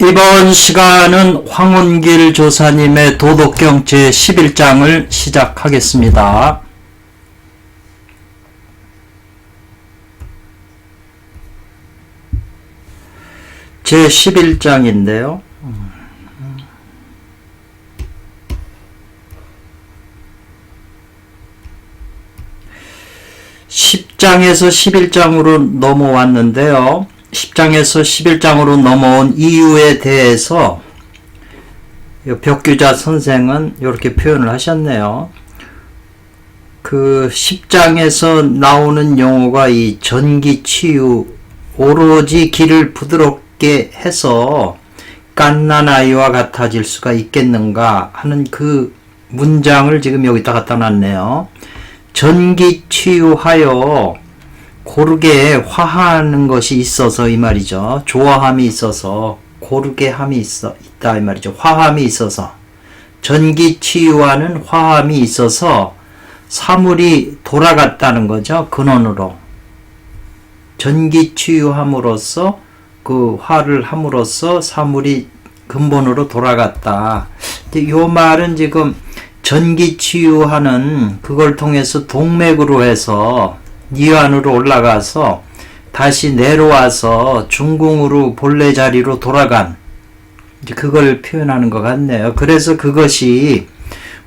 이번 시간은 황운길 조사님의 도덕경 제11장을 시작하겠습니다. 제11장인데요. 10장에서 11장으로 넘어왔는데요. 10장에서 11장으로 넘어온 이유에 대해서 벽규자 선생은 이렇게 표현을 하셨네요. 그 10장에서 나오는 용어가 이 전기치유, 오로지 기를 부드럽게 해서 갓난아이와 같아질 수가 있겠는가 하는 그 문장을 지금 여기다 갖다 놨네요. 전기치유하여 고르게 화하는 것이 있어서 이 말이죠. 좋아함이 있어서 고르게 함이 있다 이 말이죠. 화함이 있어서 전기치유하는 화함이 있어서 사물이 돌아갔다는 거죠. 근원으로 전기치유함으로써 그 화를 함으로써 사물이 근본으로 돌아갔다. 이 말은 지금 전기치유하는 그걸 통해서 동맥으로 해서 뉘안으로 올라가서 다시 내려와서 중궁으로 본래 자리로 돌아간 그걸 표현하는 것 같네요. 그래서 그것이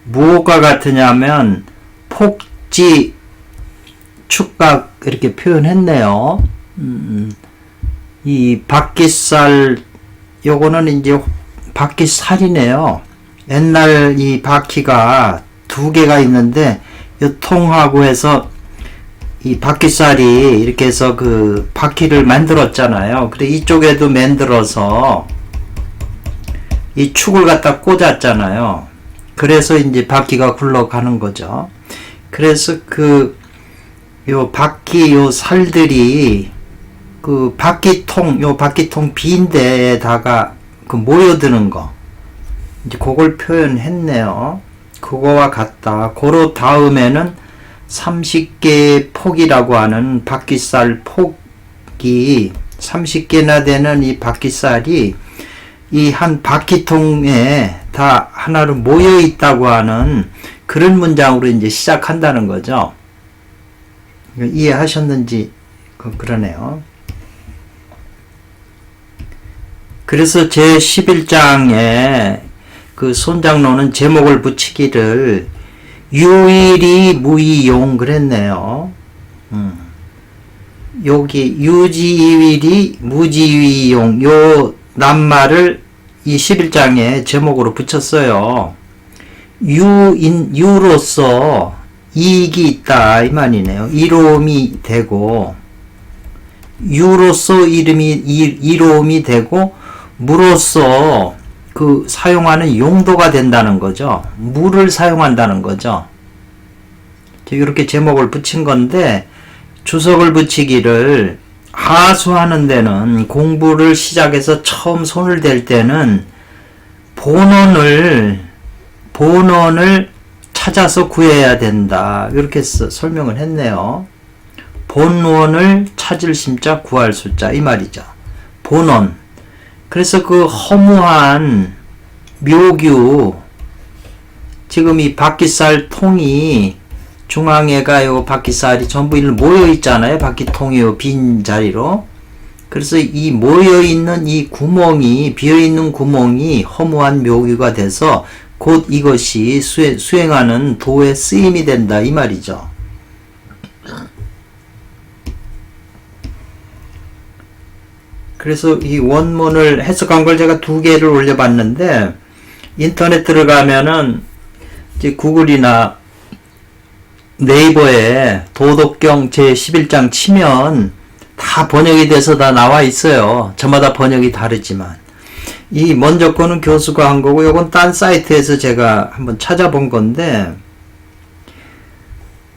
무엇과 같으냐면 폭지 축각 이렇게 표현했네요. 이 바퀴살 요거는 이제 바퀴살이네요. 옛날 이 바퀴가 두 개가 있는데 이 통하고 해서 이 바퀴살이 이렇게 해서 그 바퀴를 만들었잖아요. 그래 이쪽에도 만들어서 이 축을 갖다 꽂았잖아요. 그래서 이제 바퀴가 굴러가는 거죠. 그래서 요 바퀴 요 살들이 그 바퀴통 바퀴통 빈대에다가 그 모여드는 거 이제 그걸 표현했네요. 그거와 같다. 고로 다음에는 30개의 폭이라고 하는 바퀴살 폭이 30개나 되는 이 바퀴살이 이 한 바퀴통에 다 하나로 모여 있다고 하는 그런 문장으로 이제 시작한다는 거죠. 이해하셨는지 그러네요. 그래서 제11장에 그 손장로는 제목을 붙이기를 유일이 무이용 그랬네요. 여기 유지이일이 무지이용 요 낱말을 이 11장에 제목으로 붙였어요. 유로서 이익이 있다 이 말이네요. 이로움이 되고 유로서 이로움이 되고 무로서 그 사용하는 용도가 된다는 거죠. 물을 사용한다는 거죠. 이렇게 제목을 붙인 건데 주석을 붙이기를 하수하는 데는 공부를 시작해서 처음 손을 댈 때는 본원을 찾아서 구해야 된다. 이렇게 설명을 했네요. 본원을 찾을 심자 구할 수자 이 말이죠. 본원. 그래서 그 허무한 묘규 지금 이 바퀴살 통이 중앙에가 요 바퀴살이 전부 모여 있잖아요. 바퀴통이 요 빈 자리로. 그래서 이 모여 있는 이 구멍이 비어 있는 구멍이 허무한 묘규가 돼서 곧 이것이 수행하는 도의 쓰임이 된다 이 말이죠. 그래서 이 원문을 해석한 걸 제가 2개를 올려봤는데 인터넷 들어가면은 이제 구글이나 네이버에 도덕경 제11장 치면 다 번역이 돼서 다 나와 있어요. 저마다 번역이 다르지만 이 먼저 거는 교수가 한 거고 요건 딴 사이트에서 제가 한번 찾아본 건데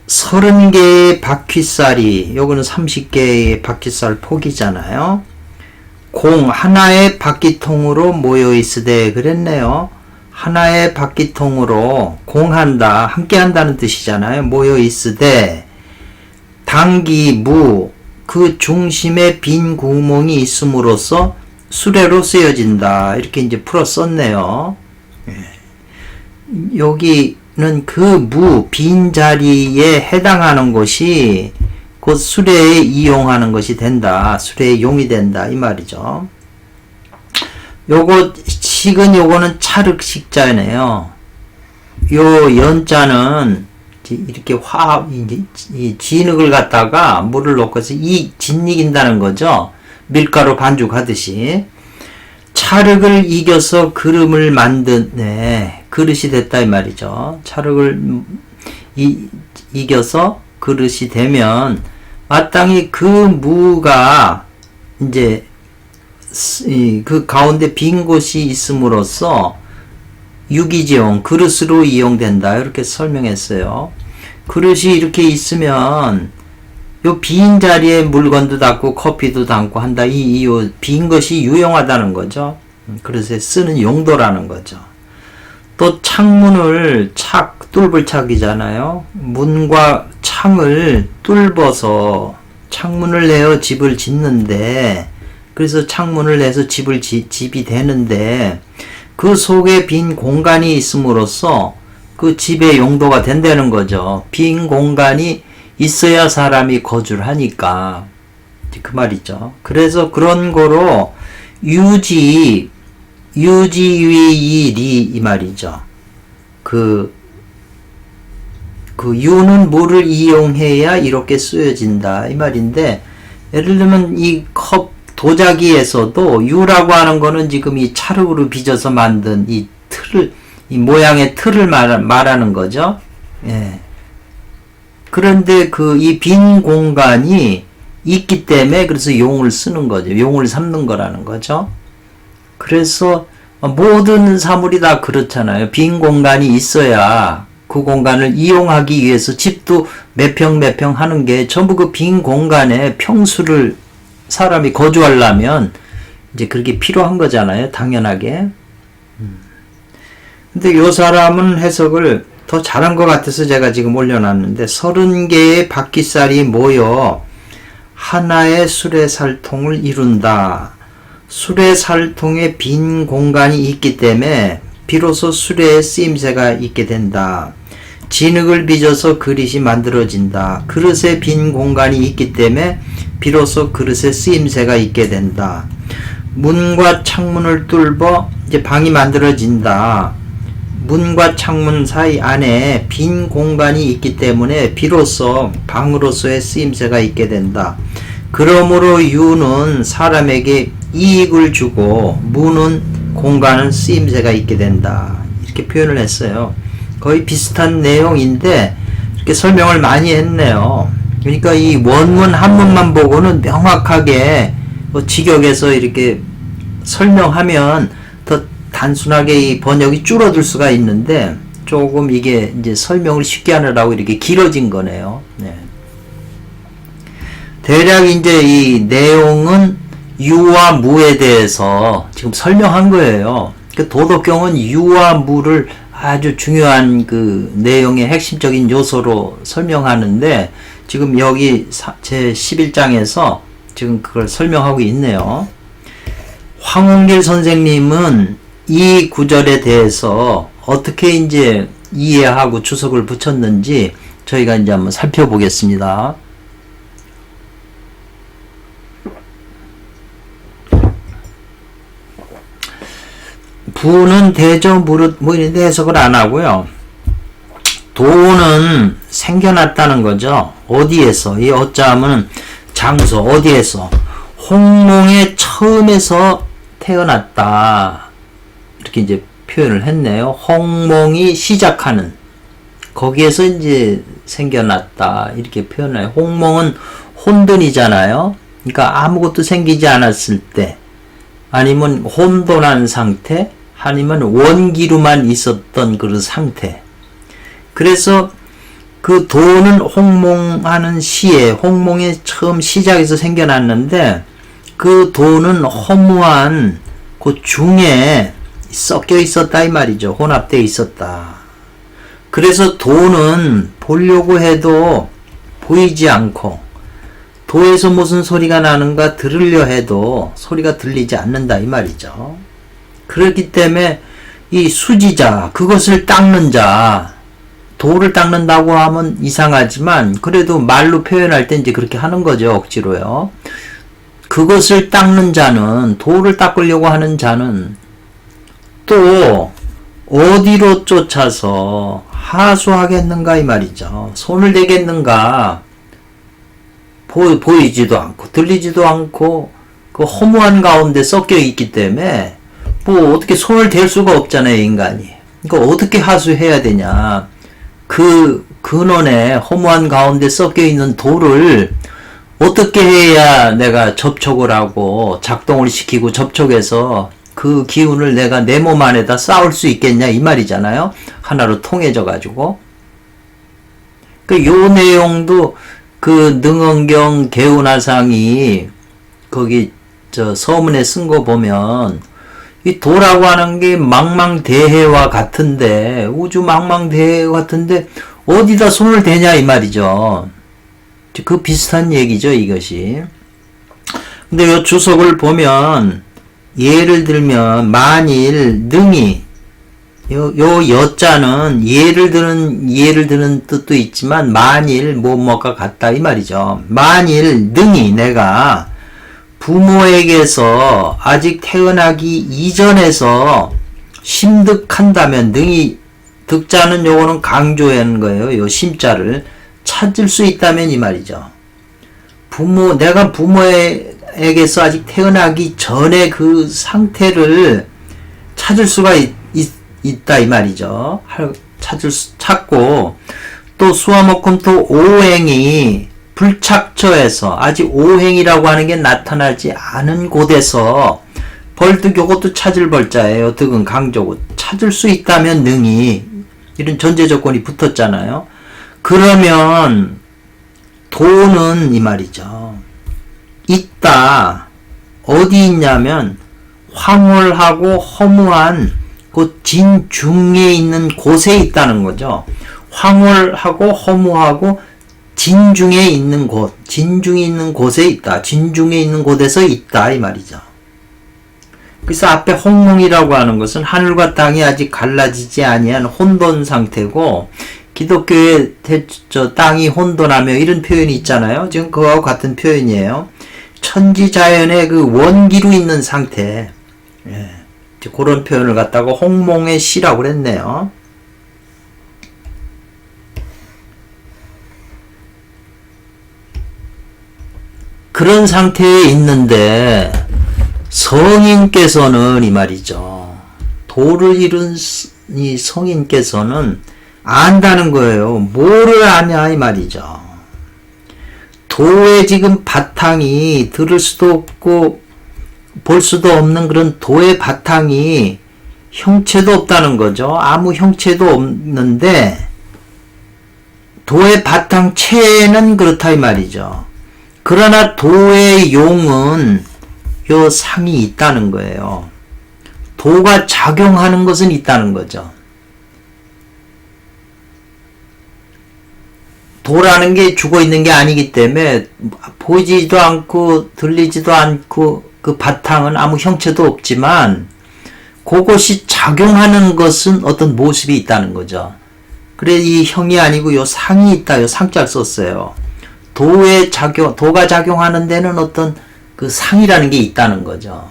30개의 바퀴살이 요거는 30개의 바퀴살 폭이잖아요. 공 하나의 바퀴통으로 모여 있으되 그랬네요. 하나의 바퀴통으로 공한다, 함께 한다는 뜻이잖아요. 모여 있으되 당기 무 그 중심에 빈 구멍이 있음으로써 수레로 쓰여진다. 이렇게 이제 풀어 썼네요. 여기는 그 빈자리에 해당하는 것이 곧 수레에 이용하는 것이 된다. 수레에 용이 된다. 이 말이죠. 요거, 식은 요거는 찰흙식자네요. 요 연자는 이렇게 이 진흙을 갖다가 물을 넣고서 진익인다는 거죠. 밀가루 반죽하듯이. 찰흙을 이겨서 그릇을 그릇이 됐다 이 말이죠. 찰흙을 이겨서 그릇이 되면 마땅히 그 무가 이제 그 가운데 빈 곳이 있음으로써 유기지용, 그릇으로 이용된다. 이렇게 설명했어요. 그릇이 이렇게 있으면 요 빈 자리에 물건도 담고 커피도 담고 한다. 이 빈 것이 유용하다는 거죠. 그릇에 쓰는 용도라는 거죠. 또 창문을 뚫을 착이잖아요. 문과 창을 뚫어서 창문을 내어 집을 짓는데, 그래서 창문을 내서 집이 되는데, 그 속에 빈 공간이 있음으로써 그 집의 용도가 된다는 거죠. 빈 공간이 있어야 사람이 거주를 하니까. 그 말이죠. 그래서 그런 거로 유지위리 이 말이죠. 그 유는 물을 이용해야 이렇게 쓰여진다. 이 말인데, 예를 들면 이 도자기에서도 유라고 하는 거는 지금 이 찰흙으로 빚어서 만든 이 모양의 틀을 말하는 거죠. 예. 그런데 이 빈 공간이 있기 때문에 그래서 용을 쓰는 거죠. 용을 삼는 거라는 거죠. 그래서 모든 사물이 다 그렇잖아요. 빈 공간이 있어야 그 공간을 이용하기 위해서 집도 몇 평 하는 게 전부 그 빈 공간에 평수를 사람이 거주하려면 이제 그렇게 필요한 거잖아요. 당연하게. 근데 요 사람은 해석을 더 잘한 것 같아서 제가 지금 올려놨는데, 30개의 바퀴살이 모여 하나의 수레살통을 이룬다. 수레살통에 빈 공간이 있기 때문에 비로소 수레에 쓰임새가 있게 된다. 진흙을 빚어서 그릇이 만들어진다. 그릇에 빈 공간이 있기 때문에 비로소 그릇에 쓰임새가 있게 된다. 문과 창문을 뚫어 이제 방이 만들어진다. 문과 창문 사이 안에 빈 공간이 있기 때문에 비로소 방으로서의 쓰임새가 있게 된다. 그러므로 유는 사람에게 이익을 주고 무는 공간은 쓰임새가 있게 된다. 이렇게 표현을 했어요. 거의 비슷한 내용인데 이렇게 설명을 많이 했네요. 그러니까 이 원문 한문만 보고는 명확하게 직역해서 이렇게 설명하면 더 단순하게 이 번역이 줄어들 수가 있는데, 조금 이게 이제 설명을 쉽게 하느라고 이렇게 길어진 거네요. 네. 대략 이제 이 내용은 유와 무에 대해서 지금 설명한 거예요. 그 도덕경은 유와 무를 아주 중요한 그 내용의 핵심적인 요소로 설명하는데, 지금 여기 제 11장에서 지금 그걸 설명하고 있네요. 황홍길 선생님은 이 구절에 대해서 어떻게 이제 이해하고 주석을 붙였는지 저희가 이제 한번 살펴보겠습니다. 부는 대저 무릇 뭐 이런데 해석을 안 하고요. 도는 생겨났다는 거죠. 어디에서? 이 어자하면 장소, 어디에서? 홍몽의 처음에서 태어났다. 이렇게 이제 표현을 했네요. 홍몽이 시작하는, 거기에서 이제 생겨났다. 이렇게 표현해요. 홍몽은 혼돈이잖아요. 그러니까 아무것도 생기지 않았을 때, 아니면 혼돈한 상태, 아니면 원기로만 있었던 그런 상태. 그래서 그 도는 홍몽하는 시에, 홍몽의 처음 시작에서 생겨났는데, 그 도는 허무한 그 중에 섞여 있었다 이 말이죠. 혼합되어 있었다. 그래서 도는 보려고 해도 보이지 않고, 도에서 무슨 소리가 나는가 들으려 해도 소리가 들리지 않는다 이 말이죠. 그렇기 때문에 이 수지자, 그것을 닦는 자, 도를 닦는다고 하면 이상하지만 그래도 말로 표현할 때 이제 그렇게 하는 거죠. 억지로요. 그것을 닦는 자는, 도를 닦으려고 하는 자는 또 어디로 쫓아서 하수하겠는가 이 말이죠. 손을 대겠는가. 보이지도 않고 들리지도 않고 그 허무한 가운데 섞여 있기 때문에 뭐 어떻게 손을 댈 수가 없잖아요, 인간이. 그러니까 어떻게 하수해야 되냐. 그 근원에 허무한 가운데 섞여 있는 도를 어떻게 해야 내가 접촉을 하고 작동을 시키고 접촉해서 그 기운을 내가 내 몸 안에다 쌓을 수 있겠냐 이 말이잖아요. 하나로 통해져 가지고. 그 요 내용도 그 능언경 개운화상이 거기 저 서문에 쓴 거 보면 이 도라고 하는 게 망망대해와 같은데, 우주 망망대해 같은데 어디다 손을 대냐 이 말이죠. 그 비슷한 얘기죠, 이것이. 근데 요 주석을 보면 예를 들면 만일 능히 요 여자는 예를 드는 뜻도 있지만 만일 뭐뭐가 같다 이 말이죠. 만일 능히 내가 부모에게서 아직 태어나기 이전에서 심득한다면, 능히 득자는 요거는 강조하는 거예요. 요 심자를 찾을 수 있다면 이 말이죠. 내가 부모에게서 아직 태어나기 전에 그 상태를 찾을 수가 있다 이 말이죠. 찾고 또 수화목금토 오행이 불착처에서 아직 오행이라고 하는 게 나타나지 않은 곳에서 벌득 요것도 찾을 벌자예요. 득은 강조고 찾을 수 있다면 능히 이런 전제 조건이 붙었잖아요. 그러면 도는 이 말이죠. 있다. 어디 있냐면 황홀하고 허무한 그 진중에 있는 곳에 있다는 거죠. 황홀하고 허무하고 진중에 있는 곳, 진중에 있는 곳에 있다. 진중에 있는 곳에서 있다 이 말이죠. 그래서 앞에 홍몽이라고 하는 것은 하늘과 땅이 아직 갈라지지 아니한 혼돈 상태고, 기독교의 땅이 혼돈하며 이런 표현이 있잖아요. 지금 그거하고 같은 표현이에요. 천지자연의 그 원기로 있는 상태. 예. 그런 표현을 갖다가 홍몽의 시라고 그랬네요. 그런 상태에 있는데 성인께서는 이 말이죠. 도를 이룬 이 성인께서는 안다는 거예요. 뭐를 아냐 이 말이죠. 도의 지금 바탕이 들을 수도 없고 볼 수도 없는 그런 도의 바탕이 형체도 없다는 거죠. 아무 형체도 없는데 도의 바탕체는 그렇다 이 말이죠. 그러나 도의 용은 요 상이 있다는 거예요. 도가 작용하는 것은 있다는 거죠. 도라는 게 죽어 있는 게 아니기 때문에 보이지도 않고 들리지도 않고 그 바탕은 아무 형체도 없지만 그것이 작용하는 것은 어떤 모습이 있다는 거죠. 그래 이 형이 아니고 요 상이 있다. 요 상자를 썼어요. 도가 작용하는 데는 어떤 그 상이라는 게 있다는 거죠.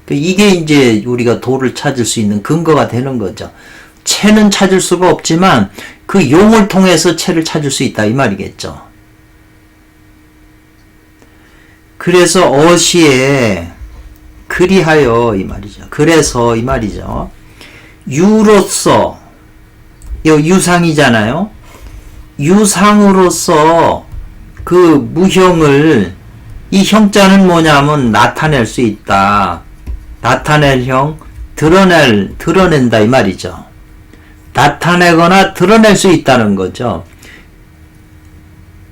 이게 이제 우리가 도를 찾을 수 있는 근거가 되는 거죠. 체는 찾을 수가 없지만 그 용을 통해서 체를 찾을 수 있다 이 말이겠죠. 그래서 어시에 그리하여 이 말이죠. 그래서 이 말이죠. 유로서 유상이잖아요. 유상으로서 그 무형을, 이 형자는 뭐냐면 나타낼 수 있다. 나타낼 형, 드러낸다 이 말이죠. 나타내거나 드러낼 수 있다는 거죠.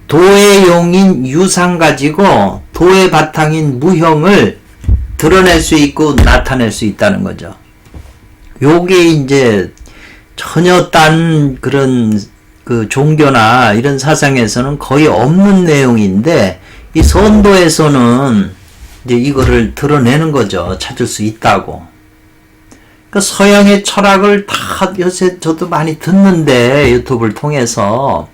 도의 용인 유상 가지고 도의 바탕인 무형을 드러낼 수 있고 나타낼 수 있다는 거죠. 요게 이제 전혀 딴 그런 그 종교나 이런 사상에서는 거의 없는 내용인데 이 선도에서는 이제 이거를 드러내는 거죠. 찾을 수 있다고. 그러니까 서양의 철학을 다 요새 저도 많이 듣는데 유튜브를 통해서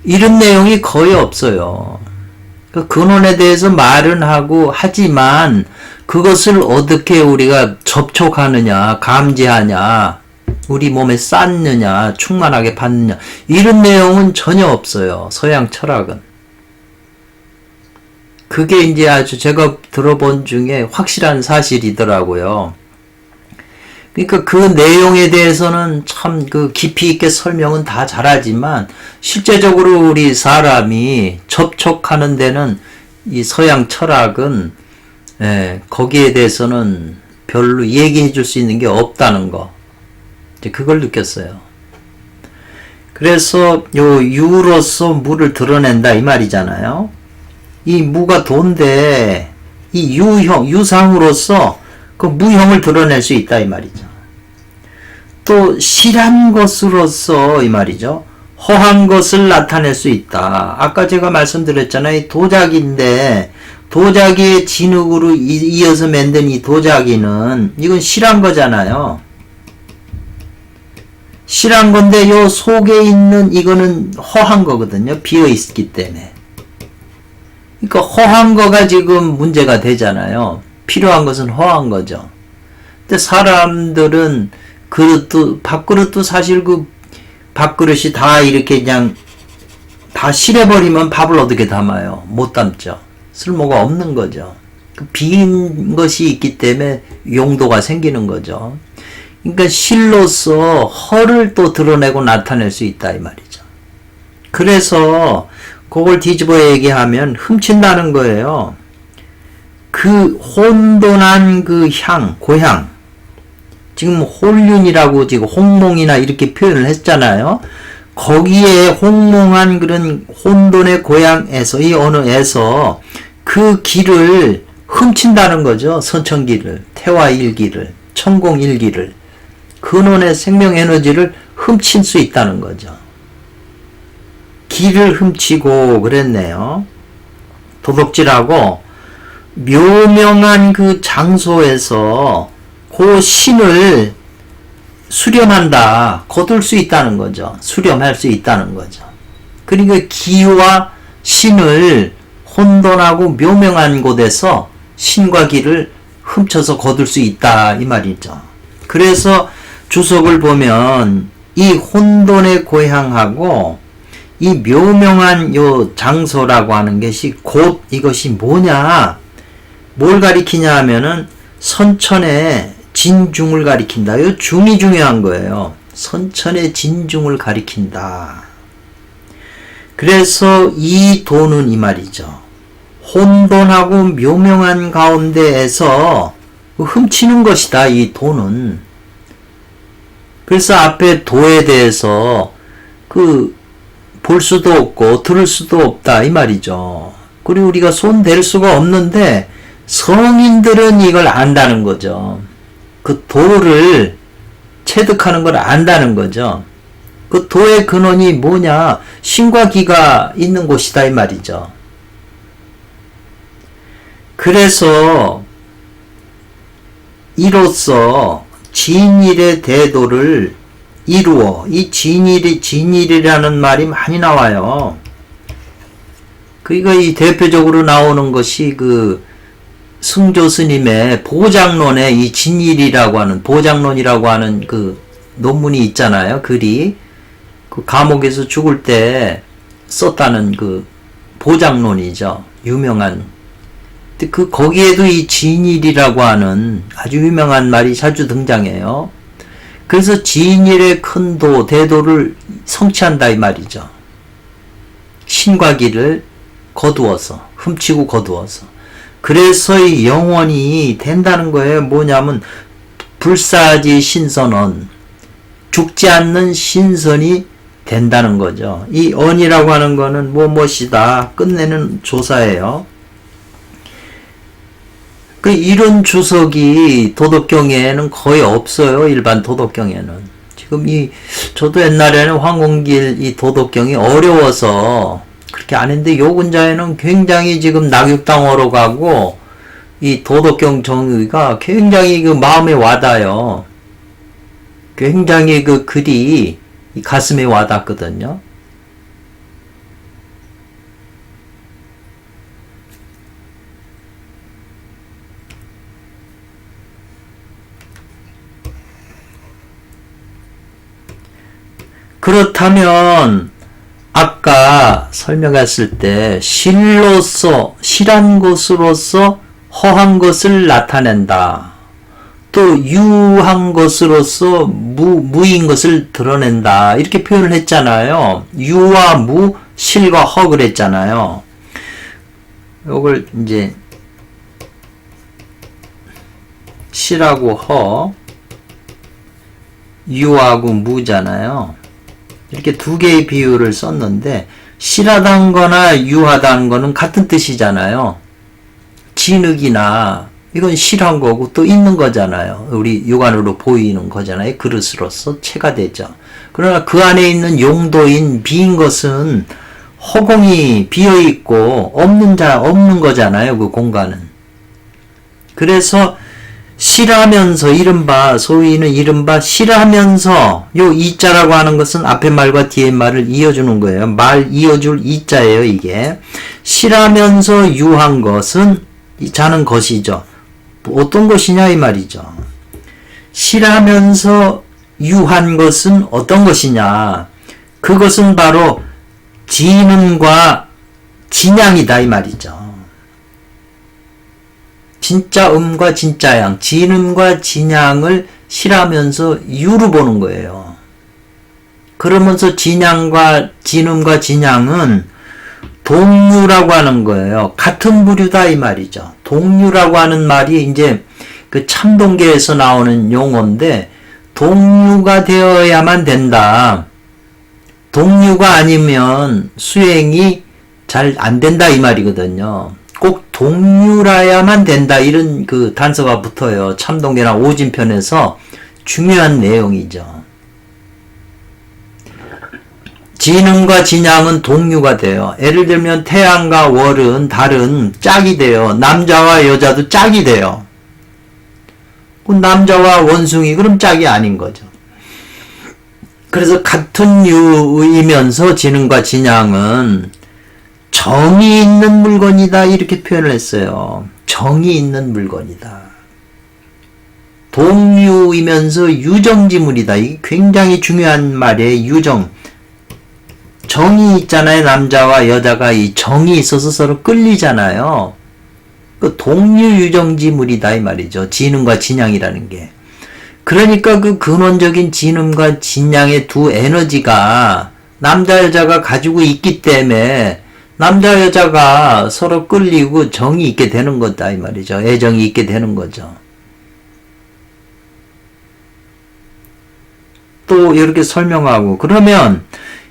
이런 내용이 거의 없어요. 그 근원에 대해서 말은 하고 하지만 그것을 어떻게 우리가 접촉하느냐, 감지하냐, 우리 몸에 쌓느냐, 충만하게 받느냐 이런 내용은 전혀 없어요. 서양 철학은. 그게 이제 아주 제가 들어본 중에 확실한 사실이더라고요. 그러니까 그 내용에 대해서는 참 그 깊이 있게 설명은 다 잘하지만 실제적으로 우리 사람이 접촉하는 데는 이 서양 철학은 거기에 대해서는 별로 얘기해 줄 수 있는 게 없다는 거. 이제 그걸 느꼈어요. 그래서 요 유로서 무를 드러낸다 이 말이잖아요. 이 무가 도인데 이 유형, 유상으로서 그 무형을 드러낼 수 있다 이 말이죠. 또 실한 것으로서 이 말이죠. 허한 것을 나타낼 수 있다. 아까 제가 말씀드렸잖아요. 이 도자기인데 도자기의 진흙으로 이어서 만든 이 도자기는 이건 실한 거잖아요. 실한 건데 요 속에 있는 이거는 허한 거거든요. 비어 있기 때문에. 그러니까 허한 거가 지금 문제가 되잖아요. 필요한 것은 허한 거죠. 근데 사람들은 그릇도 밥그릇도 사실 그 밥그릇이 다 이렇게 그냥 다 실해버리면 밥을 어떻게 담아요? 못 담죠. 쓸모가 없는 거죠. 그 빈 것이 있기 때문에 용도가 생기는 거죠. 그러니까 실로서 허를 또 드러내고 나타낼 수 있다 이 말이죠. 그래서 그걸 뒤집어 얘기하면 훔친다는 거예요. 그 혼돈한 그 향, 고향. 지금 혼륜이라고 지금 홍몽이나 이렇게 표현을 했잖아요. 거기에 홍몽한 그런 혼돈의 고향에서, 이 언어에서 그 길을 훔친다는 거죠. 선천기를, 태화일기를, 천공일기를. 근원의 생명에너지를 훔칠 수 있다는 거죠. 길을 훔치고 그랬네요. 도둑질하고 묘명한 그 장소에서 그 신을 수렴한다. 거둘 수 있다는 거죠. 수렴할 수 있다는 거죠. 그러니까 기와 신을 혼돈하고 묘명한 곳에서 신과 기를 훔쳐서 거둘 수 있다 이 말이죠. 그래서 주석을 보면 이 혼돈의 고향하고 이 묘명한 요 장소라고 하는 것이 곧 이것이 뭐냐, 뭘 가리키냐 하면은 선천의 진중을 가리킨다. 요 중이 중요한 거예요. 선천의 진중을 가리킨다. 그래서 이 도는 이 말이죠. 혼돈하고 묘명한 가운데에서 훔치는 것이다. 이 도는. 그래서 앞에 도에 대해서 볼 수도 없고 들을 수도 없다 이 말이죠. 그리고 우리가 손 댈 수가 없는데 성인들은 이걸 안다는 거죠. 그 도를 체득하는 걸 안다는 거죠. 그 도의 근원이 뭐냐? 신과 기가 있는 곳이다 이 말이죠. 그래서 이로써 진일의 대도를 이루어, 이 진일이라는 말이 많이 나와요. 그러니까 이 대표적으로 나오는 것이 그 승조 스님의 보장론에 이 진일이라고 하는, 보장론이라고 하는 그 논문이 있잖아요. 글이. 그 감옥에서 죽을 때 썼다는 그 보장론이죠. 유명한. 근데 거기에도 이 진일이라고 하는 아주 유명한 말이 자주 등장해요. 그래서 진일의 큰 도, 대도를 성취한다 이 말이죠. 신과 기를 거두어서, 훔치고 거두어서. 그래서 이 영원이 된다는 거예요. 뭐냐면 불사지 신선언, 죽지 않는 신선이 된다는 거죠. 이 언이라고 하는 거는 무엇이다 끝내는 조사예요. 이런 주석이 도덕경에는 거의 없어요. 일반 도덕경에는. 지금 지금 저도 옛날에는 황공길 이 도덕경이 어려워서 그렇게 안 했는데 요 근자에는 굉장히 지금 낙육당어로 가고 이 도덕경 정의가 굉장히 그 마음에 와닿아요. 굉장히 그 글이 이 가슴에 와닿거든요. 그렇다면 아까 설명했을 때 실한 것으로서 허한 것을 나타낸다. 또 유한 것으로서 무인 것을 드러낸다. 이렇게 표현을 했잖아요. 유와 무, 실과 허 그랬잖아요. 요걸 이제 실하고 허, 유하고 무잖아요. 이렇게 두 개의 비유를 썼는데 실하다는 거나 유하다는 거는 같은 뜻이잖아요. 진흙이나 이건 실한 거고 또 있는 거잖아요. 우리 육안으로 보이는 거잖아요. 그릇으로서 체가 되죠. 그러나 그 안에 있는 용도인 비인 것은 허공이 비어있고 없는 거잖아요. 그 공간은. 그래서 실하면서 이른바 실하면서 요 이자라고 하는 것은 앞에 말과 뒤에 말을 이어주는 거예요. 말 이어줄 이자예요. 이게 실하면서 유한 것은 자는 것이죠. 어떤 것이냐 이 말이죠. 실하면서 유한 것은 어떤 것이냐. 그것은 바로 진음과 진양이다 이 말이죠. 진짜 음과 진짜 양, 진음과 진양을 실하면서 유로 보는 거예요. 그러면서 진음과 진양은 동류라고 하는 거예요. 같은 부류다 이 말이죠. 동류라고 하는 말이 이제 그 참동계에서 나오는 용어인데 동류가 되어야만 된다. 동류가 아니면 수행이 잘 안 된다 이 말이거든요. 꼭 동류라야만 된다 이런 그 단서가 붙어요. 참동계나 오진편에서 중요한 내용이죠. 진음과 진양은 동류가 돼요. 예를 들면 태양과 월은 달은 짝이 돼요. 남자와 여자도 짝이 돼요. 남자와 원숭이 그럼 짝이 아닌 거죠. 그래서 같은 유이면서 진음과 진양은 정이 있는 물건이다 이렇게 표현을 했어요. 정이 있는 물건이다. 동류이면서 유정지물이다. 이게 굉장히 중요한 말이에요. 유정. 정이 있잖아요. 남자와 여자가 이 정이 있어서 서로 끌리잖아요. 그 동류유정지물이다 이 말이죠. 진음과 진양이라는 게. 그러니까 그 근원적인 진음과 진양의 두 에너지가 남자 여자가 가지고 있기 때문에 남자 여자가 서로 끌리고 정이 있게 되는 거다 이 말이죠. 애정이 있게 되는 거죠. 또 이렇게 설명하고 그러면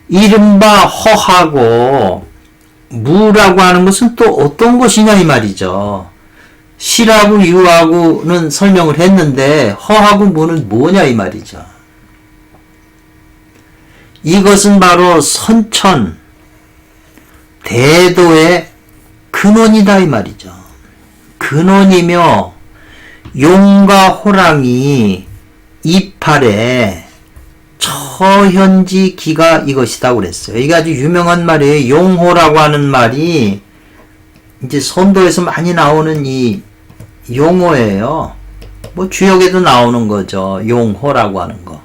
이른바 허하고 무라고 하는 것은 또 어떤 것이냐 이 말이죠. 실하고 유하고는 설명을 했는데 허하고 무는 뭐냐 이 말이죠. 이것은 바로 선천 대도의 근원이다 이 말이죠. 근원이며 용과 호랑이 이팔에 처현지 기가 이것이다 그랬어요. 이게 아주 유명한 말이에요. 용호라고 하는 말이 이제 선도에서 많이 나오는 이 용어예요. 뭐 주역에도 나오는 거죠. 용호라고 하는 거.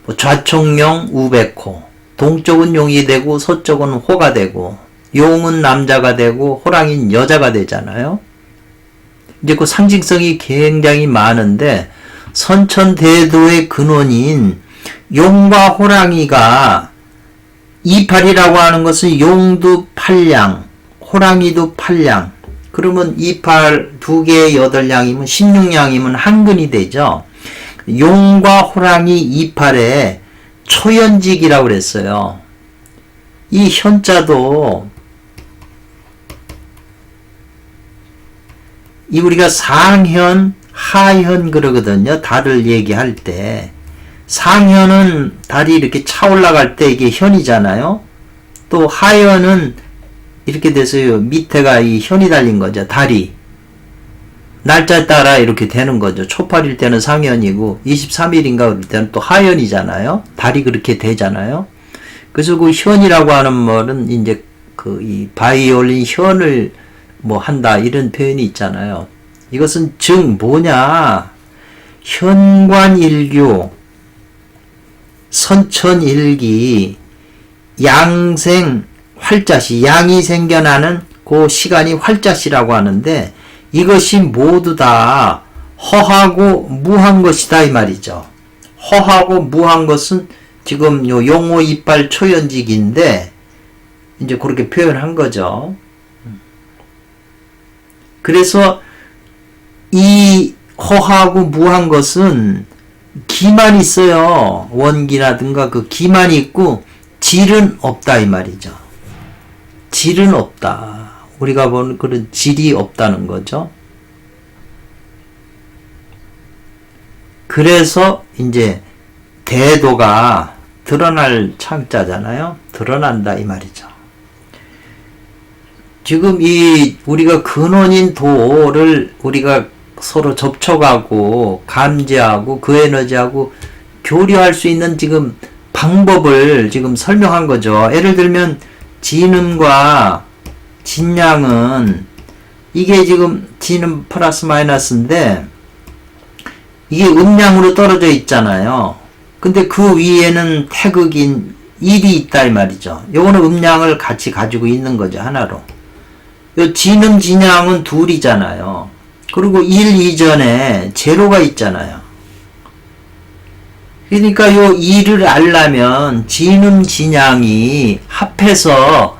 뭐 좌총용 우백호. 동쪽은 용이 되고 서쪽은 호가 되고 용은 남자가 되고 호랑이는 여자가 되잖아요. 이제 그 상징성이 굉장히 많은데 선천대도의 근원인 용과 호랑이가 이팔이라고 하는 것은 용도 8량, 호랑이도 8량. 그러면 이팔 2개의 8량이면 16량이면 한근이 되죠. 용과 호랑이 이팔에 초연직이라고 그랬어요. 이 현자도 이 우리가 상현, 하현 그러거든요. 달을 얘기할 때 상현은 달이 이렇게 차 올라갈 때 이게 현이잖아요. 또 하현은 이렇게 돼서요. 밑에가 이 현이 달린 거죠. 달이. 날짜에 따라 이렇게 되는 거죠. 초팔일 때는 상현이고 23일인가 그럴 때는 또 하현이잖아요. 달이 그렇게 되잖아요. 그래서 그 현이라고 하는 말은 이제 그 이 바이올린 현을 뭐 한다 이런 표현이 있잖아요. 이것은 즉 뭐냐? 현관일교, 선천일기, 양생, 활자시, 양이 생겨나는 그 시간이 활자시라고 하는데 이것이 모두 다 허하고 무한 것이다 이 말이죠. 허하고 무한 것은 지금 요 용호 이빨 초연직인데 이제 그렇게 표현한 거죠. 그래서 이 허하고 무한 것은 기만 있어요. 원기라든가 그 기만이 있고 질은 없다 이 말이죠. 질은 없다. 우리가 보는 그런 질이 없다는 거죠. 그래서 이제 대도가 드러날 창자잖아요. 드러난다 이 말이죠. 지금 이 우리가 근원인 도를 우리가 서로 접촉하고 감지하고 그 에너지하고 교류할 수 있는 지금 방법을 지금 설명한 거죠. 예를 들면 진음과 진양은 이게 지금 진음 플러스 마이너스인데 이게 음량으로 떨어져 있잖아요. 근데 그 위에는 태극인 1이 있다 이 말이죠. 요거는 음량을 같이 가지고 있는 거죠. 하나로. 요 진음 진양은 둘이잖아요. 그리고 1 이전에 제로가 있잖아요. 그러니까 요 2를 알려면 진음 진양이 합해서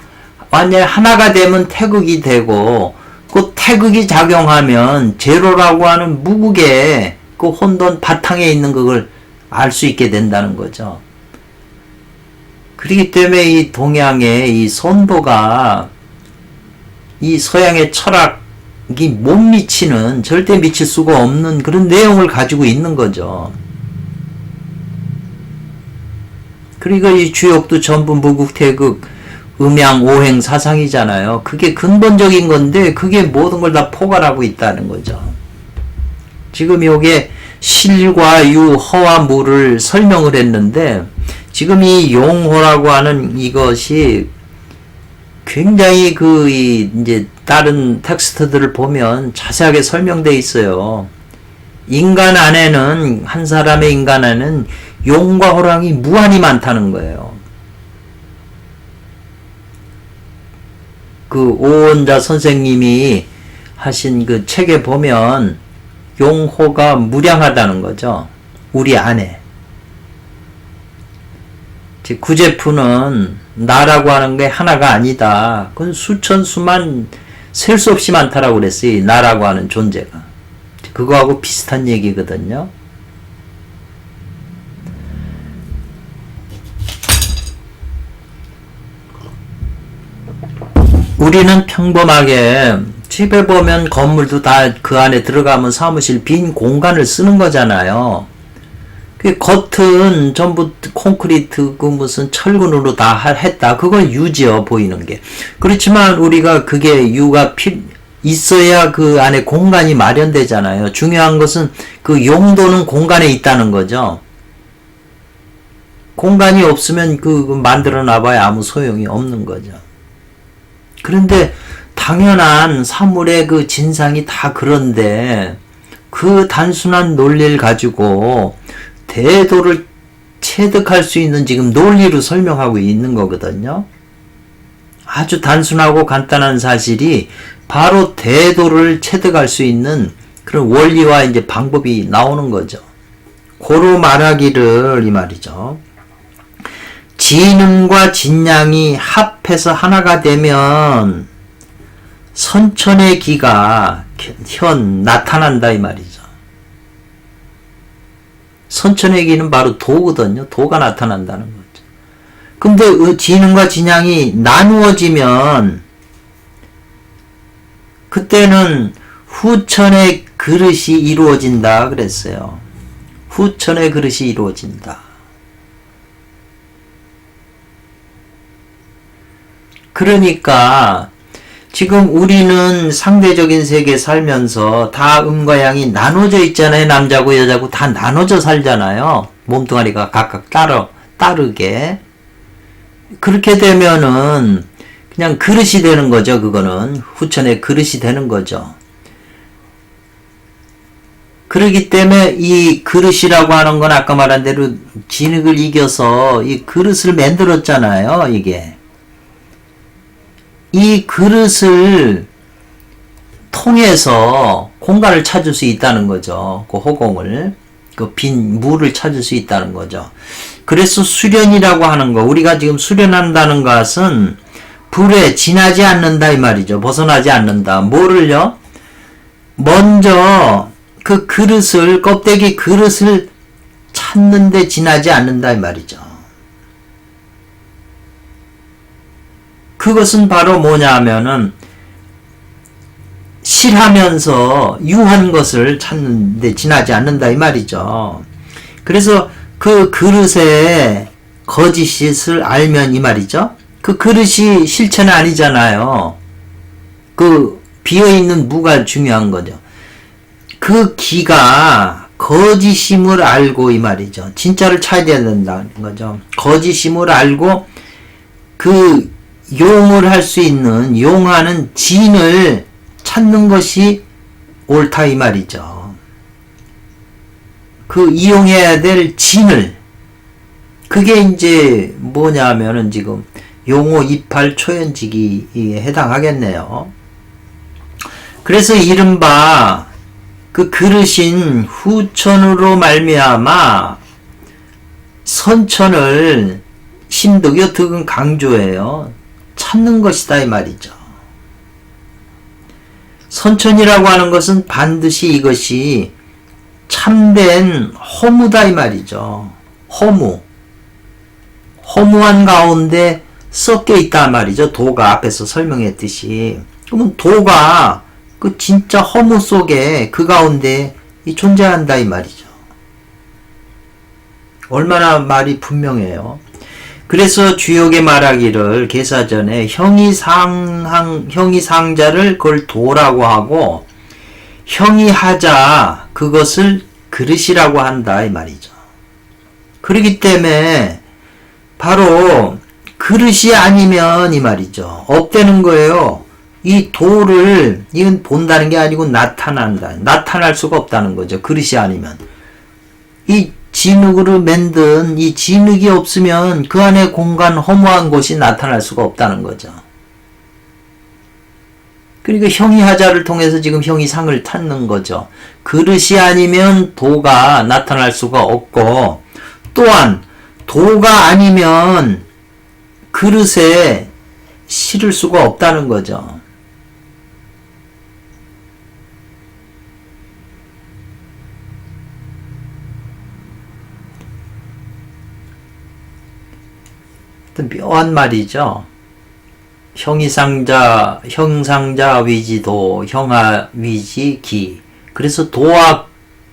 완전히 하나가 되면 태극이 되고 그 태극이 작용하면 제로라고 하는 무극의 그 혼돈 바탕에 있는 그걸 알 수 있게 된다는 거죠. 그렇기 때문에 이 동양의 이 선도가 이 서양의 철학이 못 미치는, 절대 미칠 수가 없는 그런 내용을 가지고 있는 거죠. 그러니까 이 주역도 전부 무극태극 음양 오행 사상이잖아요. 그게 근본적인 건데 그게 모든 걸 다 포괄하고 있다는 거죠. 지금 요게 실과 유, 허와 무를 설명을 했는데 지금 이 용호라고 하는 이것이 굉장히 이제 다른 텍스트들을 보면 자세하게 설명되어 있어요. 인간 안에는, 한 사람의 인간 안에는 용과 호랑이 무한히 많다는 거예요. 그 오원자 선생님이 하신 그 책에 보면 용호가 무량하다는 거죠. 우리 안에. 즉 구제푸는 나라고 하는 게 하나가 아니다. 그건 수천 수만 셀 수 없이 많다라고 그랬어요. 이 나라고 하는 존재가. 그거하고 비슷한 얘기거든요. 우리는 평범하게 집에 보면 건물도 다 그 안에 들어가면 사무실 빈 공간을 쓰는 거잖아요. 그 겉은 전부 콘크리트 그 무슨 철근으로 다 했다. 그건 유지요, 보이는 게. 그렇지만 우리가 그게 유가 있어야 그 안에 공간이 마련되잖아요. 중요한 것은 그 용도는 공간에 있다는 거죠. 공간이 없으면 그 만들어 놔봐야 아무 소용이 없는 거죠. 그런데 당연한 사물의 그 진상이 다 그런데 그 단순한 논리를 가지고 대도를 체득할 수 있는 지금 논리로 설명하고 있는 거거든요. 아주 단순하고 간단한 사실이 바로 대도를 체득할 수 있는 그런 원리와 이제 방법이 나오는 거죠. 고로 말하기를 이 말이죠. 진음과 진양이 합해서 하나가 되면 선천의 기가 현 나타난다 이 말이죠. 선천의 기는 바로 도거든요. 도가 나타난다는 거죠. 근데 진음과 진양이 나누어지면 그때는 후천의 그릇이 이루어진다 그랬어요. 후천의 그릇이 이루어진다. 그러니까 지금 우리는 상대적인 세계에 살면서 다 음과 양이 나눠져 있잖아요. 남자고 여자고 다 나눠져 살잖아요. 몸뚱아리가 각각 따르게. 그렇게 되면은 그냥 그릇이 되는 거죠. 그거는 후천의 그릇이 되는 거죠. 그렇기 때문에 이 그릇이라고 하는 건 아까 말한 대로 진흙을 이겨서 이 그릇을 만들었잖아요. 이게. 이 그릇을 통해서 공간을 찾을 수 있다는 거죠. 그 허공을, 그 빈 물을 찾을 수 있다는 거죠. 그래서 수련이라고 하는 거, 우리가 지금 수련한다는 것은 불에 지나지 않는다 이 말이죠. 벗어나지 않는다. 뭐를요? 먼저 그 그릇을, 껍데기 그릇을 찾는데 지나지 않는다 이 말이죠. 그것은 바로 뭐냐 하면은 실하면서 유한 것을 찾는데 지나지 않는다 이 말이죠. 그래서 그 그릇의 거짓을 알면 이 말이죠. 그 그릇이 실체는 아니잖아요. 그 비어있는 무가 중요한 거죠. 그 기가 거짓임을 알고 이 말이죠. 진짜를 찾아야 된다는 거죠. 거짓임을 알고 그 용을 할 수 있는, 용하는 진을 찾는 것이 옳다 이 말이죠. 그 이용해야 될 진을, 그게 이제 뭐냐 하면은 지금 용호 이팔 초연지기에 해당하겠네요. 그래서 이른바 그 그릇인 후천으로 말미암아 선천을 심득여 득은 강조해요. 찾는 것이다 이 말이죠. 선천이라고 하는 것은 반드시 이것이 참된 허무다 이 말이죠. 허무한 가운데 섞여 있다 말이죠. 도가 앞에서 설명했듯이. 그러면 도가 그 진짜 허무 속에 그 가운데 존재한다 이 말이죠. 얼마나 말이 분명해요. 그래서 주역에 말하기를 계사전에 형이 상자를 그걸 도라고 하고 형이 하자 그것을 그릇이라고 한다 이 말이죠. 그렇기 때문에 바로 그릇이 아니면 이 말이죠. 없다는 거예요. 이 도를 이건 본다는 게 아니고 나타난다. 나타날 수가 없다는 거죠. 그릇이 아니면. 이 진흙으로 만든 이 진흙이 없으면 그 안에 공간 허무한 곳이 나타날 수가 없다는 거죠. 그러니까 형이 하자를 통해서 지금 형이 상을 찾는 거죠. 그릇이 아니면 도가 나타날 수가 없고 또한 도가 아니면 그릇에 실을 수가 없다는 거죠. 묘한 말이죠. 형상자 위지도, 형하 위지 기. 그래서 도와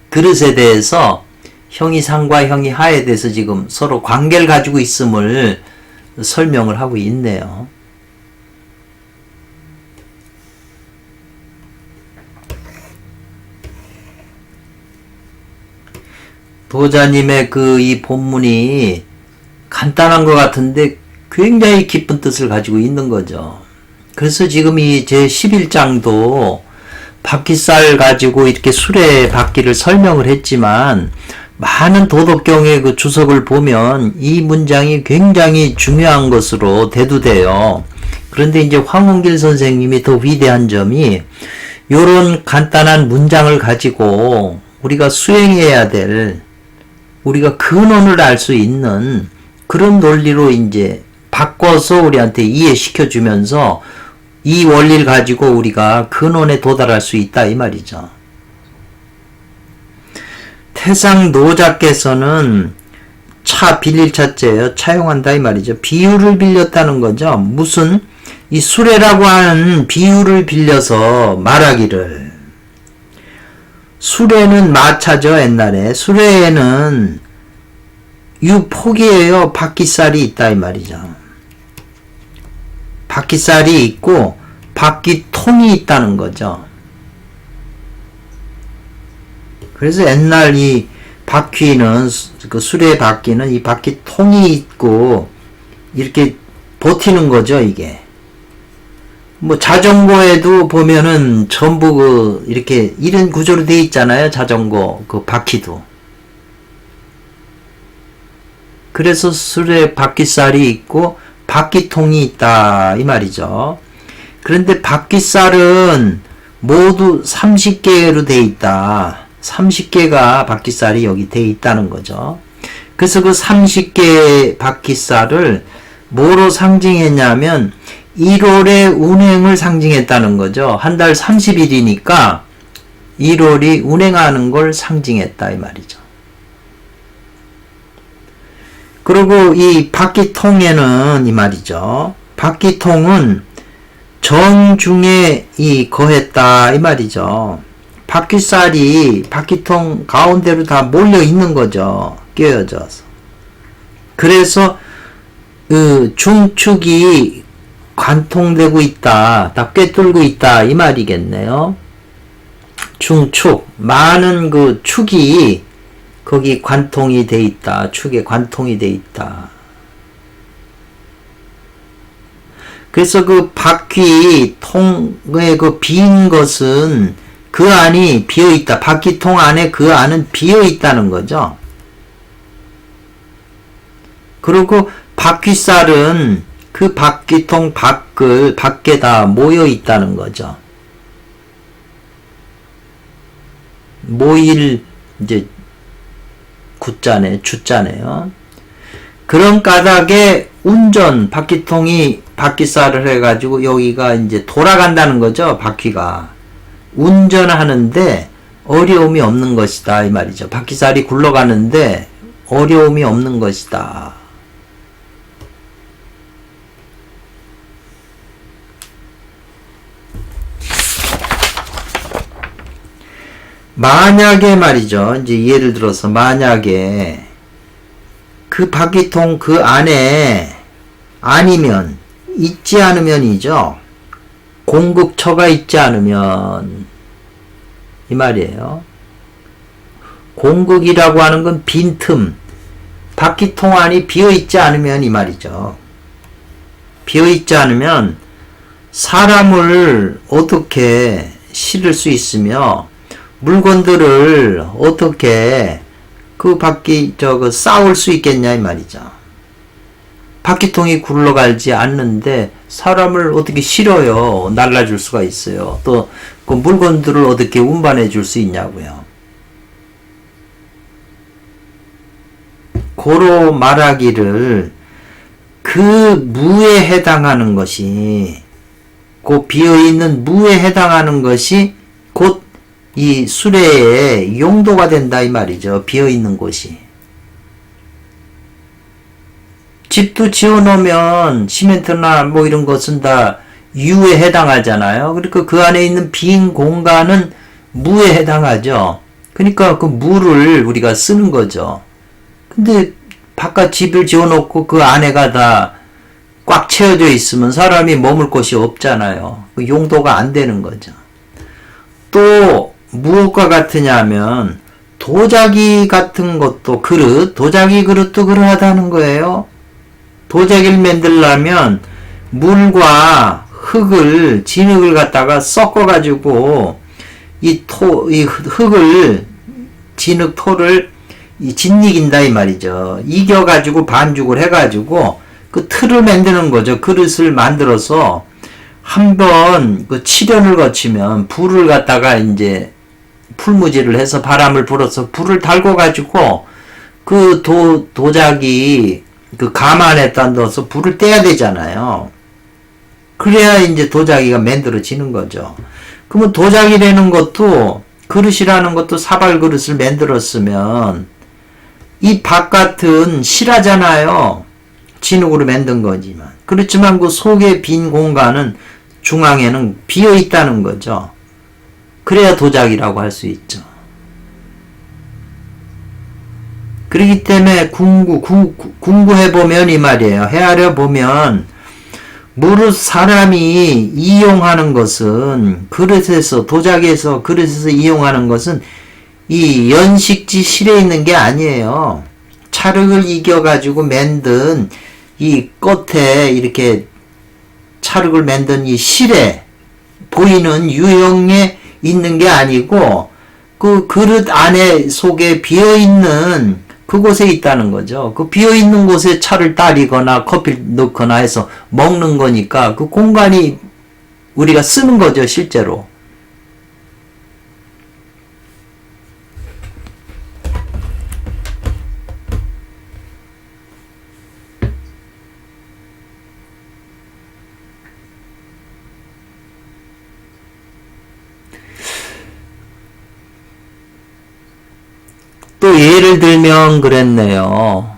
그릇에 대해서 형이 상과 형이 하에 대해서 지금 서로 관계를 가지고 있음을 설명을 하고 있네요. 도자님의 이 본문이 간단한 것 같은데 굉장히 깊은 뜻을 가지고 있는 거죠. 그래서 지금 이 제 11장도 바퀴살 가지고 이렇게 수레 바퀴를 설명을 했지만 많은 도덕경의 그 주석을 보면 이 문장이 굉장히 중요한 것으로 대두돼요. 그런데 이제 황원길 선생님이 더 위대한 점이 요런 간단한 문장을 가지고 우리가 수행해야 될, 우리가 근원을 알 수 있는 그런 논리로 이제 바꿔서 우리한테 이해시켜 주면서 이 원리를 가지고 우리가 근원에 도달할 수 있다 이 말이죠. 태상 노자께서는 차 빌릴 차째예요. 차용한다 이 말이죠. 비유를 빌렸다는 거죠. 무슨 이 수레라고 하는 비유를 빌려서 말하기를 수레는 마차죠. 옛날에 수레에는 유폭이에요. 바퀴살이 있다 이 말이죠. 바퀴살이 있고 바퀴통이 있다는 거죠. 그래서 옛날 이 바퀴는, 그 수레 바퀴는 이 바퀴통이 있고 이렇게 버티는 거죠. 이게 뭐 자전거에도 보면은 전부 이렇게 이런 구조로 되어 있잖아요. 자전거 그 바퀴도. 그래서 수레 바퀴살이 있고 바퀴통이 있다 이 말이죠. 그런데 바퀴살은 모두 30개로 되어 있다. 30개가 바퀴살이 여기 되어 있다는 거죠. 그래서 그 30개 바퀴살을 뭐로 상징했냐면 1월의 운행을 상징했다는 거죠. 한 달 30일이니까 1월이 운행하는 걸 상징했다 이 말이죠. 그리고 이 바퀴통에는 이 말이죠. 바퀴통은 정중에 이 거했다 이 말이죠. 바퀴살이 바퀴통 가운데로 다 몰려 있는 거죠. 끼어져서. 그래서 그 중축이 관통되고 있다, 다 꿰뚫고 있다 이 말이겠네요. 중축, 많은 그 축이 거기 관통이 돼 있다. 축에 관통이 돼 있다. 그래서 그 바퀴통의 그 빈 것은 그 안이 비어 있다. 바퀴통 안에 그 안은 비어 있다는 거죠. 그리고 바퀴살은 그 바퀴통 밖에 다 모여 있다는 거죠. 모일 이제 구자네, 주자네요. 그런 까닭에 운전, 바퀴통이 바퀴살을 해가지고 여기가 이제 돌아간다는 거죠. 바퀴가 운전하는데 어려움이 없는 것이다 이 말이죠. 바퀴살이 굴러가는데 어려움이 없는 것이다. 만약에 말이죠. 이제 예를 들어서 만약에 그 바퀴통 그 안에 아니면 있지 않으면이죠. 공급처가 있지 않으면 이 말이에요. 공급이라고 하는 건 빈틈. 바퀴통 안이 비어 있지 않으면 이 말이죠. 비어 있지 않으면 사람을 어떻게 실을 수 있으며 물건들을 어떻게 그 싸울 수 있겠냐 이 말이죠. 바퀴통이 굴러가지 않는데 사람을 어떻게 실어요? 날라줄 수가 있어요. 또 그 물건들을 어떻게 운반해 줄 수 있냐고요. 고로 말하기를 그 무에 해당하는 것이 그 비어있는 무에 해당하는 것이 곧 이 수레의 용도가 된다 이 말이죠. 비어있는 곳이. 집도 지어놓으면 시멘트나 뭐 이런 것은 다 유에 해당하잖아요. 그러니까 그 안에 있는 빈 공간은 무에 해당하죠. 그러니까 그 무를 우리가 쓰는 거죠. 근데 바깥 집을 지어놓고 그 안에가 다 꽉 채워져 있으면 사람이 머물 곳이 없잖아요. 그 용도가 안 되는 거죠. 또 무엇과 같으냐 하면 도자기 같은 것도 도자기 그릇도 그러하다는 거예요. 도자기를 만들려면 물과 흙을, 진흙을 갖다가 섞어가지고 이 흙을, 진흙 토를 짓이긴다 이 말이죠. 이겨가지고 반죽을 해가지고 그 틀을 만드는 거죠. 그릇을 만들어서 한번 그 치련을 거치면 불을 갖다가 이제 풀무지를 해서 바람을 불어서 불을 달궈 가지고 그 도자기 그 가만에다 넣어서 불을 떼야 되잖아요. 그래야 이제 도자기가 만들어지는 거죠. 그러면 도자기라는 것도 그릇이라는 것도 사발 그릇을 만들었으면 이 바깥은 실하잖아요. 진흙으로 만든 거지만. 그렇지만 그 속에 빈 공간은 중앙에는 비어 있다는 거죠. 그래야 도자기라고 할 수 있죠. 그렇기 때문에 궁구해보면 이 말이에요. 헤아려 보면 무릇 사람이 이용하는 것은 그릇에서 도자기에서 그릇에서 이용하는 것은 이 연식지 실에 있는 게 아니에요. 찰흙을 이겨가지고 만든 이 끝에 이렇게 찰흙을 만든 이 실에 보이는 유형에 있는 게 아니고 그 그릇 안에 속에 비어있는 그곳에 있다는 거죠. 그 비어있는 곳에 차를 따리거나 커피를 넣거나 해서 먹는 거니까 그 공간이 우리가 쓰는 거죠, 실제로. 또 예를 들면 그랬네요.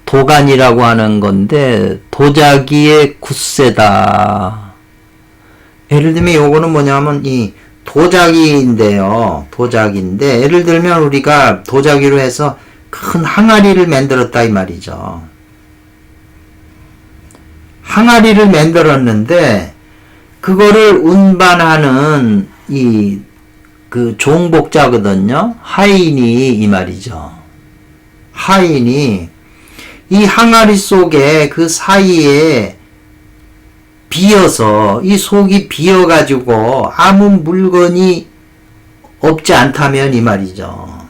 도간이라고 하는 건데 도자기의 굳세다. 예를 들면 요거는 뭐냐면 이 도자기인데요. 도자기인데 예를 들면 우리가 도자기로 해서 큰 항아리를 만들었다 이 말이죠. 항아리를 만들었는데 그거를 운반하는 그 종복자거든요. 하인이 이 말이죠. 하인이 이 항아리 속에 그 사이에 비어서 이 속이 비어가지고 아무 물건이 없지 않다면 이 말이죠.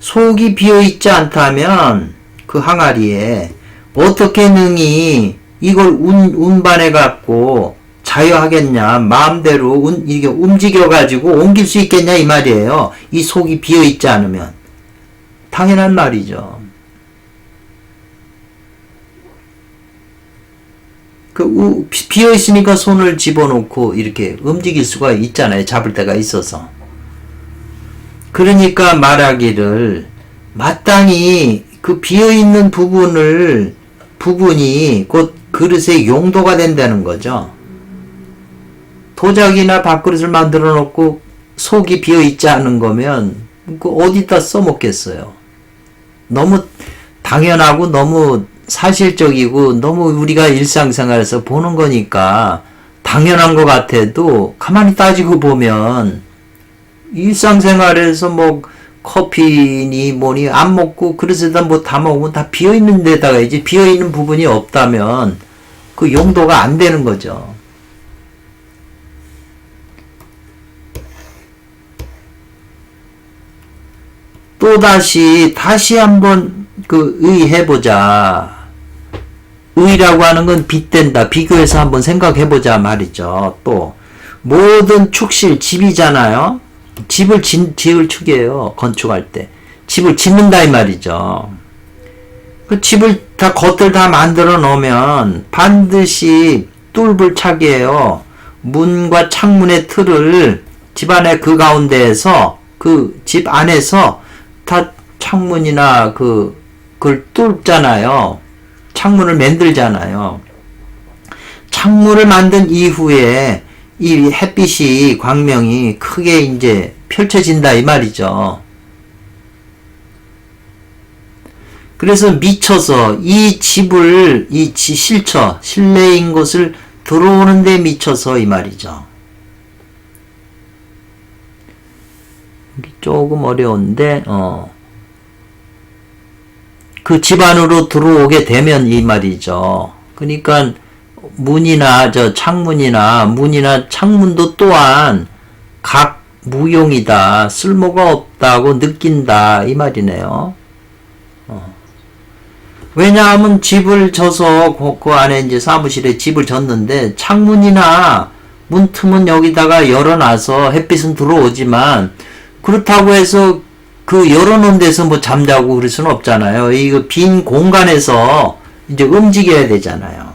속이 비어있지 않다면 그 항아리에 어떻게 능히 이걸 운반해갖고 자유하겠냐, 마음대로 이게 움직여가지고 옮길 수 있겠냐 이 말이에요. 이 속이 비어있지 않으면. 당연한 말이죠. 비어있으니까 손을 집어넣고 이렇게 움직일 수가 있잖아요. 잡을 데가 있어서. 그러니까 말하기를 마땅히 그 비어있는 부분이 곧 그릇의 용도가 된다는 거죠. 도자기나 밥그릇을 만들어 놓고 속이 비어 있지 않은 거면 그 어디다 써먹겠어요. 너무 당연하고 너무 사실적이고 너무 우리가 일상생활에서 보는 거니까 당연한 것 같아도 가만히 따지고 보면 일상생활에서 뭐 커피니 뭐니 안 먹고 그릇에다 뭐 다 먹으면 다 비어있는 데다가 이제 비어있는 부분이 없다면 그 용도가 안 되는 거죠. 다시 한번 의해보자. 의라고 하는 건 빗댄다. 비교해서 한번 생각해보자 말이죠. 또, 모든 축실, 집이잖아요. 집을 지을 축이에요. 건축할 때. 집을 짓는다 이 말이죠. 그 집을 겉을 다 만들어 놓으면 반드시 뚫을 차게 해요. 문과 창문의 틀을 집안의 그 가운데에서 그 집 안에서 다 창문이나 그걸 뚫잖아요. 창문을 만들잖아요. 창문을 만든 이후에 이 햇빛이 광명이 크게 이제 펼쳐진다 이 말이죠. 그래서 미쳐서 이 집을 실내인 곳을 들어오는 데 미쳐서 이 말이죠. 조금 어려운데 그 집 안으로 들어오게 되면 이 말이죠. 그러니까 창문이나 문이나 창문도 또한 각 무용이다, 쓸모가 없다고 느낀다 이 말이네요. 왜냐하면 집을 져서 그 안에 이제 사무실에 집을 졌는데 창문이나 문틈은 여기다가 열어놔서 햇빛은 들어오지만 그렇다고 해서 그 열어놓은 데서 뭐 잠자고 그럴 수는 없잖아요. 이거 빈 공간에서 이제 움직여야 되잖아요.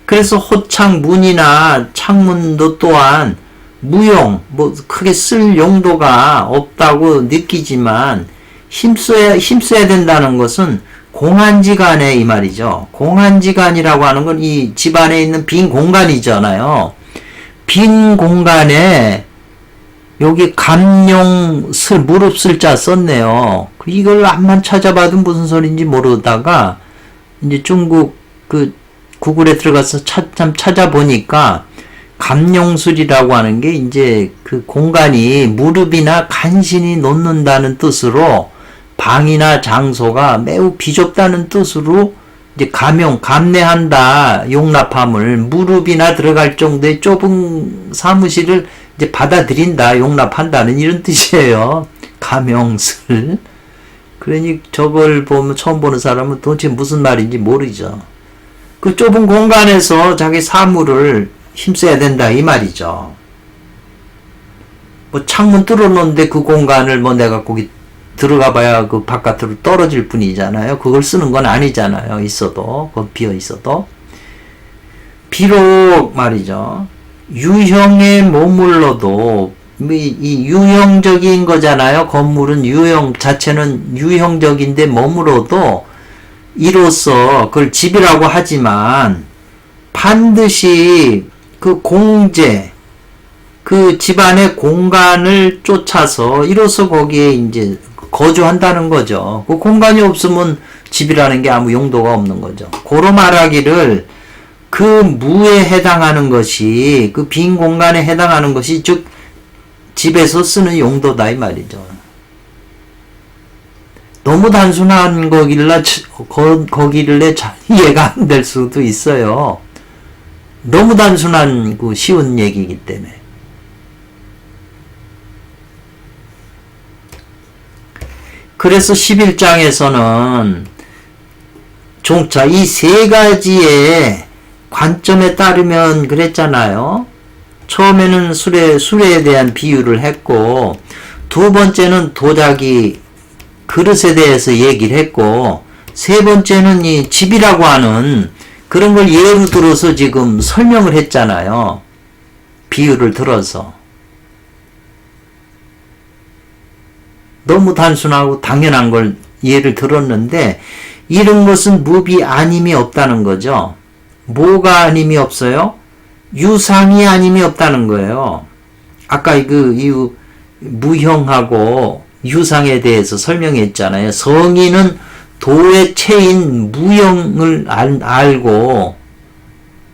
그래서 호창 문이나 창문도 또한 무용, 뭐 크게 쓸 용도가 없다고 느끼지만 힘써야 된다는 것은 공한지간에 이 말이죠. 공한지간이라고 하는 건 이 집안에 있는 빈 공간이잖아요. 빈 공간에 여기 감룡슬 무릎슬자 썼네요. 이걸 앞만 찾아봐도 무슨 소리인지 모르다가 이제 중국 그 구글에 들어가서 찾아보니까 감룡술이라고 하는 게 이제 그 공간이 무릎이나 간신히 놓는다는 뜻으로 방이나 장소가 매우 비좁다는 뜻으로 이제 감내한다, 용납함을 무릎이나 들어갈 정도의 좁은 사무실을 이제 받아들인다, 용납한다는 이런 뜻이에요. 감용슬. 그러니 저걸 보면 처음 보는 사람은 도대체 무슨 말인지 모르죠. 그 좁은 공간에서 자기 사물을 힘써야 된다 이 말이죠. 뭐 창문 뚫어놓는데 그 공간을 뭐 내가 거기 들어가 봐야 그 바깥으로 떨어질 뿐이잖아요. 그걸 쓰는 건 아니잖아요. 있어도, 거기 비어 있어도. 비록 말이죠. 유형에 머물러도 이 유형적인 거잖아요. 건물은 유형 자체는 유형적인데 머물러도 이로써 그걸 집이라고 하지만 반드시 그 공재, 그 집안의 공간을 쫓아서 이로써 거기에 이제 거주한다는 거죠. 그 공간이 없으면 집이라는 게 아무 용도가 없는 거죠. 고로 말하기를 그 무에 해당하는 것이, 그 빈 공간에 해당하는 것이 즉 집에서 쓰는 용도다 이 말이죠. 너무 단순한 거길래 이해가 안 될 수도 있어요. 너무 단순한 그 쉬운 얘기이기 때문에. 그래서 11장에서는 종차 이 세 가지의 관점에 따르면 그랬잖아요. 처음에는 수레에 대한 비유를 했고, 두 번째는 도자기 그릇에 대해서 얘기를 했고, 세 번째는 이 집이라고 하는 그런 걸 예로 들어서 지금 설명을 했잖아요. 비유를 들어서. 너무 단순하고 당연한 걸 예를 들었는데, 이런 것은 무비 아님이 없다는 거죠. 뭐가 아님이 없어요? 유상이 아님이 없다는 거예요. 아까 그 무형하고 유상에 대해서 설명했잖아요. 성인은 도의 체인 무형을 알고,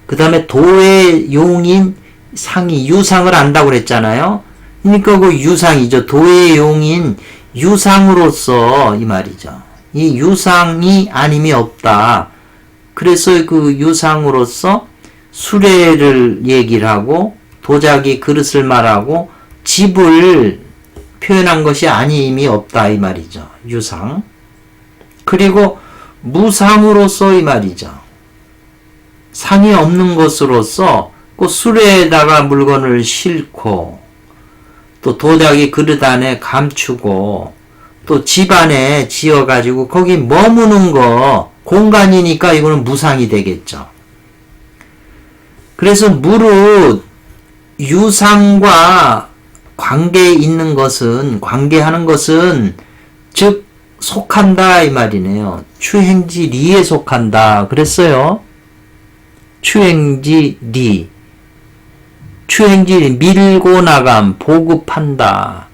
그 다음에 도의 용인 상이 유상을 안다고 그랬잖아요. 그러니까 그 유상이죠. 도의 용인 유상으로서 이 말이죠. 이 유상이 아님이 없다. 그래서 그 유상으로서 수레를 얘기를 하고 도자기 그릇을 말하고 집을 표현한 것이 아님이 없다 이 말이죠. 유상. 그리고 무상으로서 이 말이죠. 상이 없는 것으로서 그 수레에다가 물건을 싣고 또 도자기 그릇 안에 감추고 또 집 안에 지어가지고 거기 머무는 거 공간이니까 이거는 무상이 되겠죠. 그래서 무릇 유상과 관계에 있는 것은, 관계하는 것은 즉 속한다 이 말이네요. 추행지 리에 속한다 그랬어요. 추행지 리. 추행지 밀고 나감, 보급한다.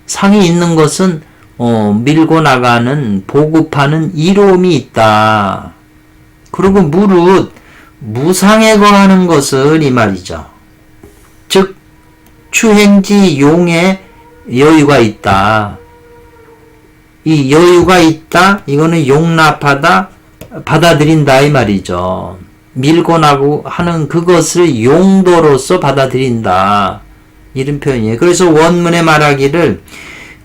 상이 있는 것은 밀고 나가는, 보급하는 이로움이 있다. 그리고 무릇 무상에 거하는 것은 이 말이죠. 즉 추행지 용에 여유가 있다. 이 여유가 있다. 이거는 용납하다, 받아들인다 이 말이죠. 밀고 나고 하는 그것을 용도로서 받아들인다. 이런 표현이에요. 그래서 원문에 말하기를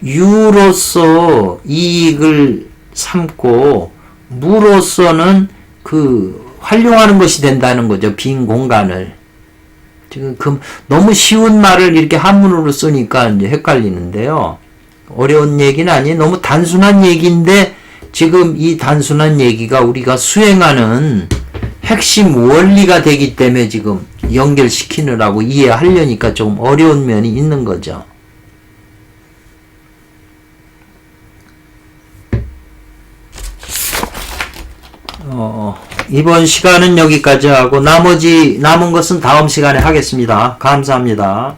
유로서 이익을 삼고 무로서는 그 활용하는 것이 된다는 거죠. 빈 공간을. 지금 너무 쉬운 말을 이렇게 한문으로 쓰니까 이제 헷갈리는데요. 어려운 얘기는 아니에요. 너무 단순한 얘기인데 지금 이 단순한 얘기가 우리가 수행하는 핵심 원리가 되기 때문에 지금 연결시키느라고 이해하려니까 좀 어려운 면이 있는 거죠. 이번 시간은 여기까지 하고 남은 것은 다음 시간에 하겠습니다. 감사합니다.